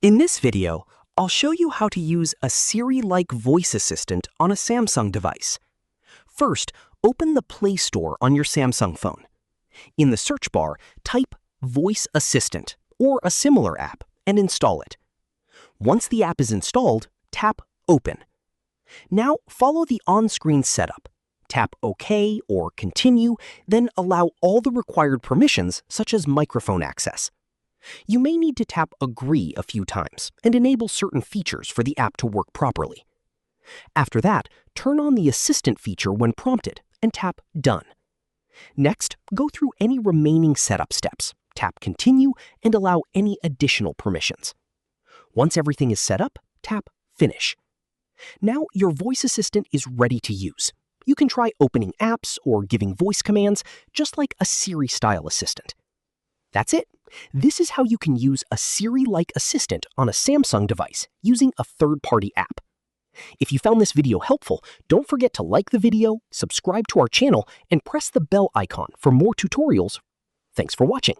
In this video, I'll show you how to use a Siri-like voice assistant on a Samsung device. First, open the Play Store on your Samsung phone. In the search bar, type Voice Assistant or a similar app and install it. Once the app is installed, tap Open. Now follow the on-screen setup. Tap OK or Continue, then allow all the required permissions such as microphone access. You may need to tap Agree a few times and enable certain features for the app to work properly. After that, turn on the Assistant feature when prompted and tap Done. Next, go through any remaining setup steps, tap Continue, and allow any additional permissions. Once everything is set up, tap Finish. Now your voice assistant is ready to use. You can try opening apps or giving voice commands just like a Siri-style assistant. That's it. This is how you can use a Siri-like assistant on a Samsung device using a third-party app. If you found this video helpful, don't forget to like the video, subscribe to our channel, and press the bell icon for more tutorials. Thanks for watching.